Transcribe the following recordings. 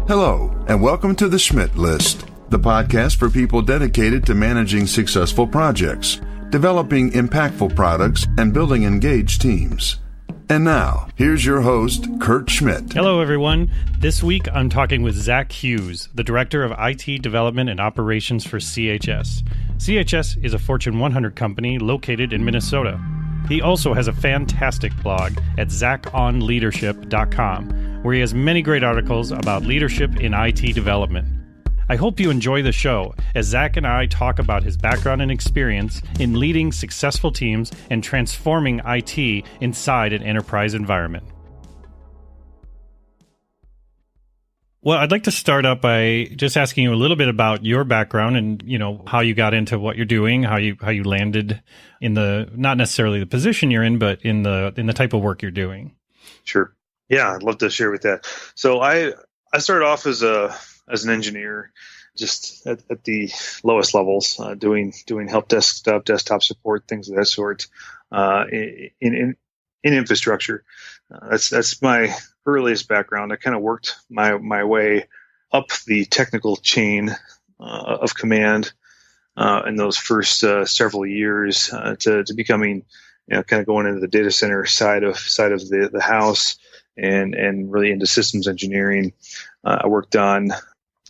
Hello, and welcome to the Schmidt List, the podcast for people dedicated to managing successful projects, developing impactful products, and building engaged teams. And now, here's your host, Kurt Schmidt. Hello, everyone. This week, I'm talking with Zach Hughes, the Director of IT Development and Operations for CHS. CHS is a Fortune 100 company located in Minnesota. He also has a fantastic blog at zackonleadership.com, where he has many great articles about leadership in IT development. I hope you enjoy the show as Zach and I talk about his background and experience in leading successful teams and transforming IT inside an enterprise environment. Well, I'd like to start up by just asking you a little bit about your background and, how you got into what you're doing, how you landed in the, not necessarily the position you're in, but in the type of work you're doing. Sure. Yeah, I'd love to share with that. So I started off as an engineer, just at the lowest levels, doing help desk stuff, desktop support, things of that sort, in infrastructure. That's my earliest background. I kind of worked my way up the technical chain of command in those first several years to becoming, kind of going into the data center side of the house and really into systems engineering. I worked on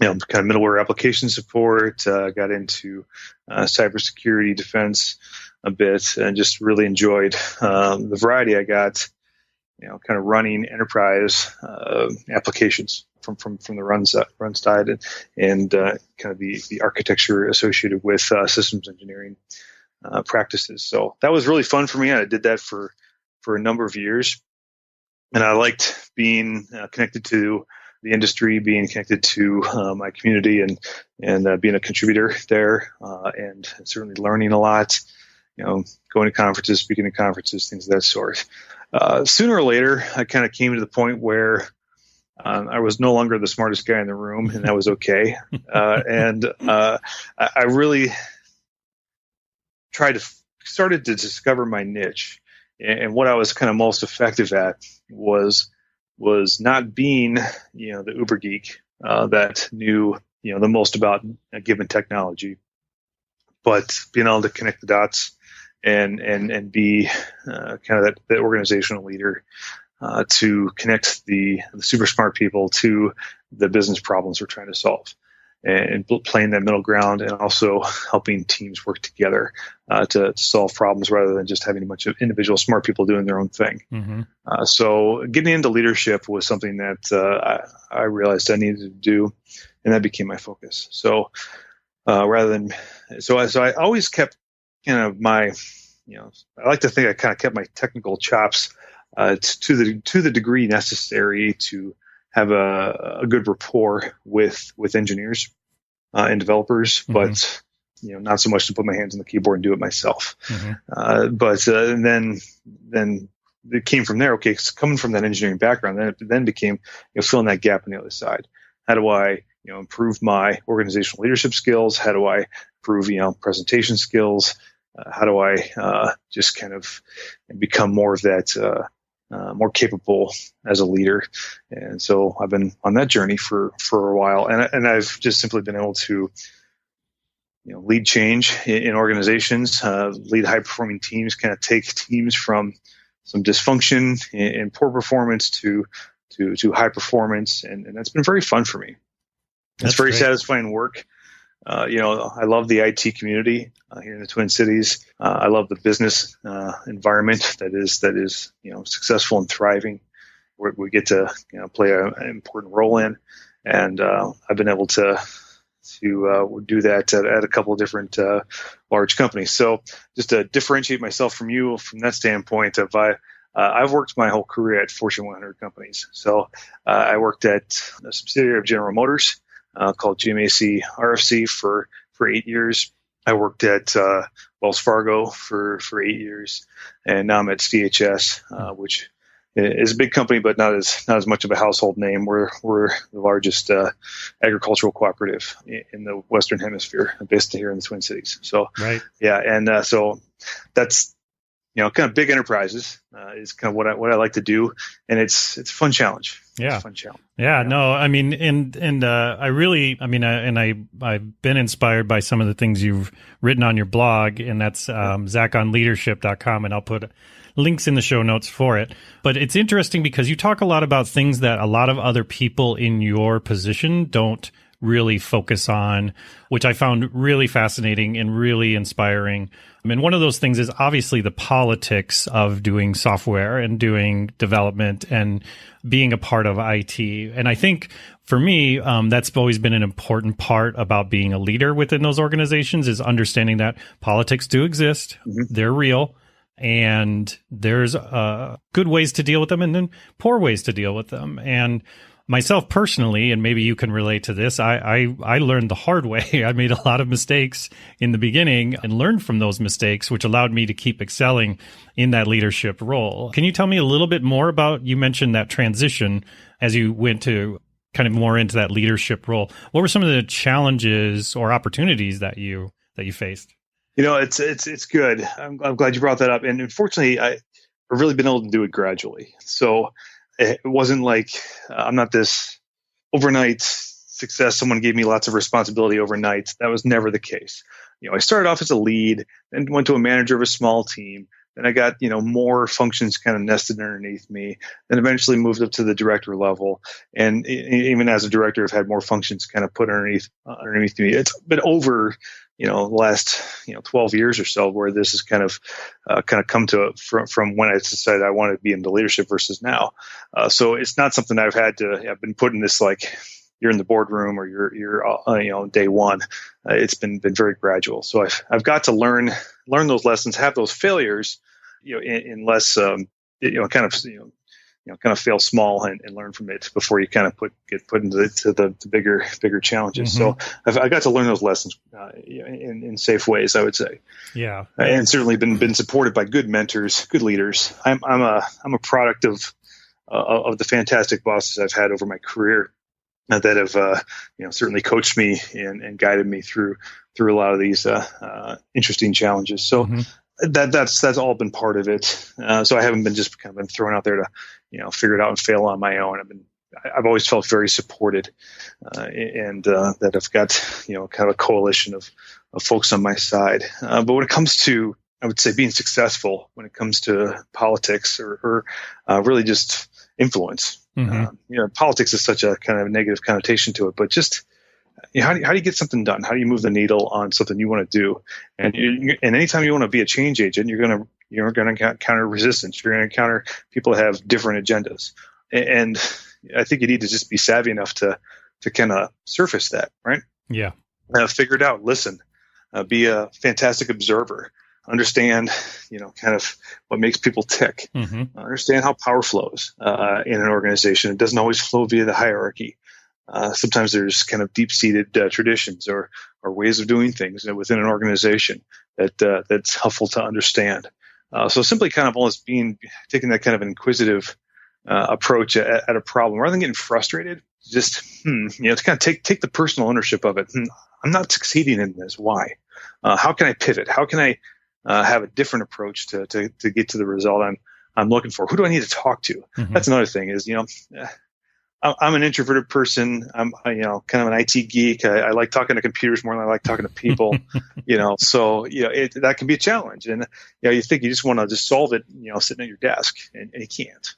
kind of middleware application support, got into cybersecurity defense a bit, and just really enjoyed the variety I got, kind of running enterprise applications from the run side and kind of the architecture associated with systems engineering practices. So that was really fun for me. I did that for a number of years, and I liked being connected to the industry, being connected to my community, and being a contributor there, and certainly learning a lot. Going to conferences, speaking at conferences, things of that sort. Sooner or later, I kind of came to the point where I was no longer the smartest guy in the room, and that was okay. And I really started to discover my niche, and what I was kind of most effective at was not being, the uber geek that knew, the most about a given technology, but being able to connect the dots and be kind of that organizational leader to connect the super smart people to the business problems we're trying to solve, and playing that middle ground, and also helping teams work together to solve problems rather than just having a bunch of individual smart people doing their own thing. Mm-hmm. So getting into leadership was something that I realized I needed to do, and that became my focus. So I always kept kind of my, I like to think I kind of kept my technical chops to the degree necessary to have a good rapport with engineers and developers, mm-hmm. but not so much to put my hands on the keyboard and do it myself. Mm-hmm. And then it came from there. Okay, so coming from that engineering background, then became filling that gap on the other side. How do I improve my organizational leadership skills? How do I improve presentation skills? How do I just kind of become more of that? More capable as a leader. And so I've been on that journey for a while, and I've just simply been able to lead change in organizations, lead high performing teams, kind of take teams from some dysfunction and poor performance to high performance, and that's been very fun for me. It's very satisfying work. I love the IT community here in the Twin Cities. I love the business environment that is successful and thriving, where we get to play an important role in, and I've been able to do that at a couple of different large companies. So just to differentiate myself from you from that standpoint, I've worked my whole career at Fortune 100 companies. So I worked at a subsidiary of General Motors called GMAC RFC for 8 years. I worked at Wells Fargo for 8 years, and now I'm at CHS, which is a big company, but not as much of a household name. We're the largest agricultural cooperative in the Western Hemisphere, based here in the Twin Cities. So, right. Yeah, and so that's kind of big enterprises is kind of what I like to do, and it's a fun challenge. Yeah, it's a fun challenge. Yeah, no, I mean, I really, I mean, I've been inspired by some of the things you've written on your blog, and that's zachonleadership.com, and I'll put links in the show notes for it. But it's interesting because you talk a lot about things that a lot of other people in your position don't really focus on, which I found really fascinating and really inspiring. I mean, one of those things is obviously the politics of doing software and doing development and being a part of IT. And I think for me, that's always been an important part about being a leader within those organizations, is understanding that politics do exist. Mm-hmm. They're real. And there's good ways to deal with them and then poor ways to deal with them. And myself personally, and maybe you can relate to this, I learned the hard way. I made a lot of mistakes in the beginning and learned from those mistakes, which allowed me to keep excelling in that leadership role. Can you tell me a little bit more about, you mentioned that transition as you went to kind of more into that leadership role. What were some of the challenges or opportunities that you faced? It's good. I'm glad you brought that up. And unfortunately, I've really been able to do it gradually. So it wasn't like I'm not this overnight success. Someone gave me lots of responsibility overnight. That was never the case. I started off as a lead, then went to a manager of a small team. Then I got, more functions kind of nested underneath me. Then eventually moved up to the director level. And even as a director, I've had more functions kind of put underneath me. It's been over, the last, 12 years or so where this has kind of come to from when I decided I wanted to be into leadership versus now. So it's not something I've had to, I've been put in this like, you're in the boardroom or you're day one. It's been very gradual. So I've got to learn those lessons, have those failures, unless kind of fail small and learn from it before you kind of get put into the bigger challenges. Mm-hmm. So I got to learn those lessons in safe ways, I would say. Yeah, and certainly been supported by good mentors, good leaders. I'm a product of the fantastic bosses I've had over my career that have certainly coached me and guided me through a lot of these interesting challenges. So mm-hmm. that's all been part of it. So I haven't been just kind of been thrown out there to figure it out and fail on my own. I've always felt very supported, and that I've got kind of a coalition of folks on my side. But when it comes to, I would say, being successful when it comes to politics or really just influence. Mm-hmm. Politics is such a kind of negative connotation to it, but just how do you get something done? How do you move the needle on something you want to do? And anytime you want to be a change agent, you're going to encounter resistance. You're going to encounter people that have different agendas, and I think you need to just be savvy enough to kind of surface that, right? Yeah, figure it out. Listen, be a fantastic observer. Understand, kind of what makes people tick. Mm-hmm. Understand how power flows in an organization. It doesn't always flow via the hierarchy. Sometimes there's kind of deep-seated traditions or ways of doing things within an organization that's helpful to understand. So simply kind of almost taking that kind of an inquisitive approach at a problem rather than getting frustrated. Just to kind of take the personal ownership of it. I'm not succeeding in this. Why? How can I pivot? How can I have a different approach to get to the result I'm looking for? Who do I need to talk to? Mm-hmm. That's another thing is, I'm an introverted person. I'm, kind of an IT geek. I like talking to computers more than I like talking to people, so, that can be a challenge. And, you think you just want to just solve it, sitting at your desk and you can't.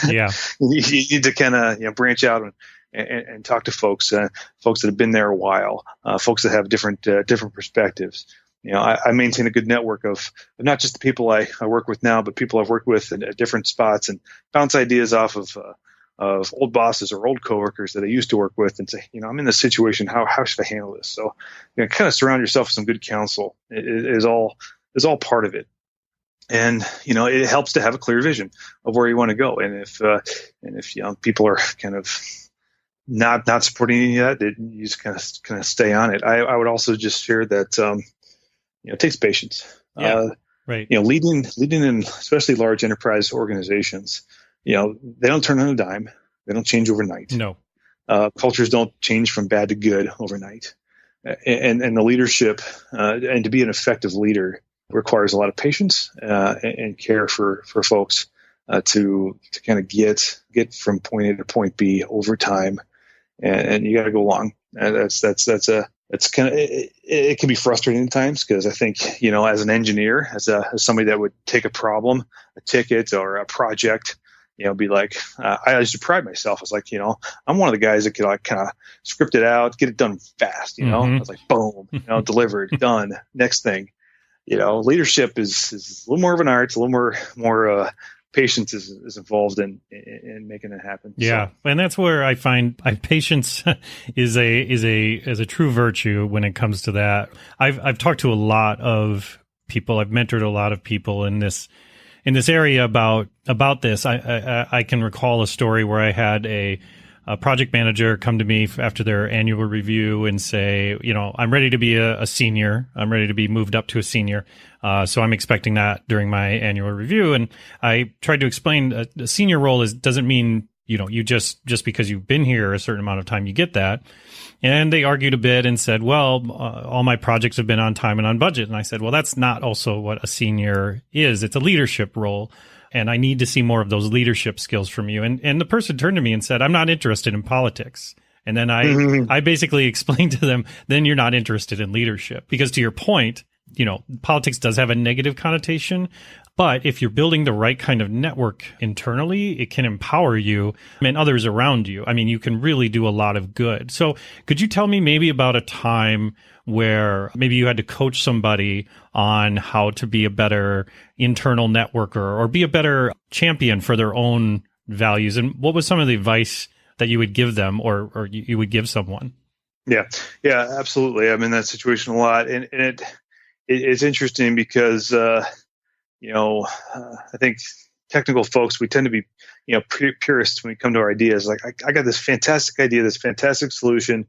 Yeah. You need to kind of, branch out and talk to folks that have been there a while, folks that have different perspectives. I maintain a good network of not just the people I work with now, but people I've worked with at different spots and bounce ideas off of old bosses or old coworkers that I used to work with and say, I'm in this situation. How should I handle this? So, kind of surround yourself with some good counsel is all part of it. And, it helps to have a clear vision of where you want to go. And if people are kind of not supporting you yet, you just kind of stay on it. I would also just share that, it takes patience. Yeah, right. Leading in especially large enterprise organizations, they don't turn on a dime. They don't change overnight. No. Cultures don't change from bad to good overnight. And the leadership, and to be an effective leader, requires a lot of patience and care for folks to kind of get from point A to point B over time, and you got to go long. And that's kind of it can be frustrating at times, because I think, as an engineer, as somebody that would take a problem, a ticket or a project, be like, I used to pride myself as like, I'm one of the guys that could like kind of script it out, get it done fast. I was like, boom, delivered, done, next thing. Leadership is a little more of an art, a little more patience is involved in making it happen. Yeah, so. And that's where I find patience is a true virtue when it comes to that. I've talked to a lot of people. I've mentored a lot of people in this area about this. I can recall a story where I had a project manager come to me after their annual review and say, I'm ready to be a senior. I'm ready to be moved up to a senior. So I'm expecting that during my annual review. And I tried to explain a senior role doesn't mean, you just because you've been here a certain amount of time, you get that. And they argued a bit and said, well, all my projects have been on time and on budget. And I said, well, that's not also what a senior is. It's a leadership role. And I need to see more of those leadership skills from you. And the person turned to me and said, I'm not interested in politics. And then I basically explained to them, then you're not interested in leadership. Because to your point, politics does have a negative connotation. But if you're building the right kind of network internally, it can empower you and others around you. I mean, you can really do a lot of good. So could you tell me maybe about a time where maybe you had to coach somebody on how to be a better internal networker or be a better champion for their own values? And what was some of the advice that you would give them or you would give someone? Yeah, absolutely. I'm in that situation a lot. And it's interesting because, I think technical folks, we tend to be, purists when we come to our ideas. Like, I got this fantastic idea, this fantastic solution.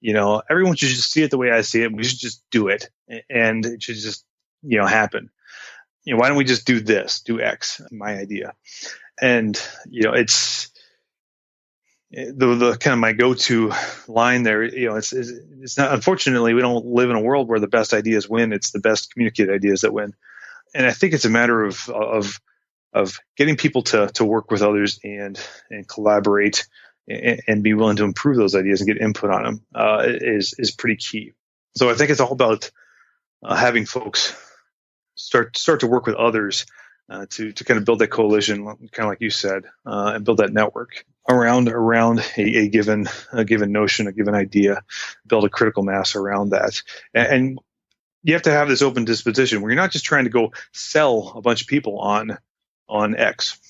Everyone should just see it the way I see it. We should just do it, and it should just, happen. Why don't we just do this, do X, my idea? And, it's the kind of my go-to line there. It's not, unfortunately, we don't live in a world where the best ideas win. It's the best communicated ideas that win. And I think it's a matter of getting people to work with others and collaborate and be willing to improve those ideas and get input on them is pretty key. So I think it's all about having folks start to work with others to kind of build that coalition, kind of like you said, and build that network around a given notion, a given idea, build a critical mass around that. And you have to have this open disposition where you're not just trying to go sell a bunch of people on X.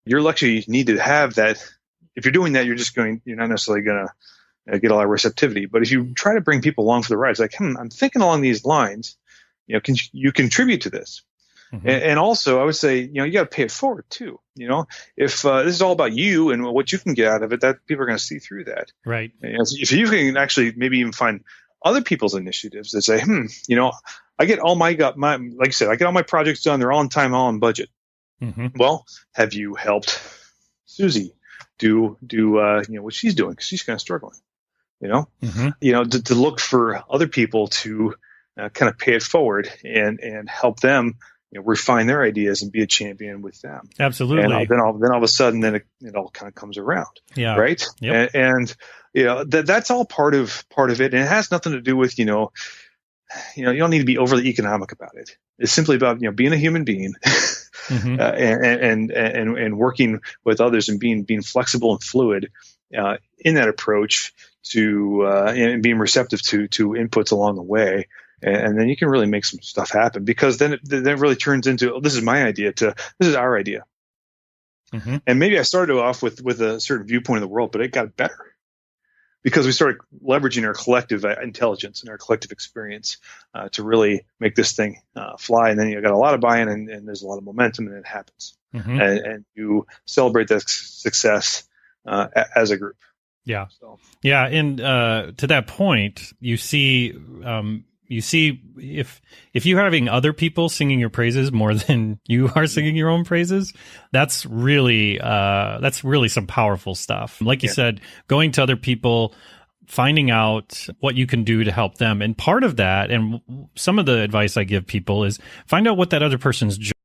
You're actually need to have that. If you're doing that, you're not necessarily going to get a lot of receptivity. But if you try to bring people along for the ride, it's like, I'm thinking along these lines. Can you contribute to this? Mm-hmm. And also, I would say, you got to pay it forward too. If this is all about you and what you can get out of it, that people are going to see through that. Right. If you can actually maybe even find other people's initiatives that say, I get all like you said, I get all my projects done. They're all on time, all on budget. Mm-hmm. Well, have you helped Susie do what she's doing? Because she's kind of struggling, mm-hmm. To look for other people to kind of pay it forward and help them, refine their ideas and be a champion with them. Absolutely. And then all of a sudden, then it all kind of comes around. Yeah. Right. Yep. And that's all part of it. And it has nothing to do with, you don't need to be overly economic about it. It's simply about, being a human being mm-hmm. and working with others and being flexible and fluid in that approach to and being receptive to inputs along the way. And then you can really make some stuff happen, because then it really turns into, this is my idea to this is our idea. Mm-hmm. And maybe I started off with a certain viewpoint of the world, but it got better because we started leveraging our collective intelligence and our collective experience to really make this thing fly. And then you got a lot of buy-in and there's a lot of momentum, and it happens. Mm-hmm. And you celebrate that success as a group. Yeah. So. Yeah. And to that point, you see if you're having other people singing your praises more than you are singing your own praises, that's really some powerful stuff. Like you said, going to other people, finding out what you can do to help them. And part of that, and some of the advice I give people is find out what that other person's job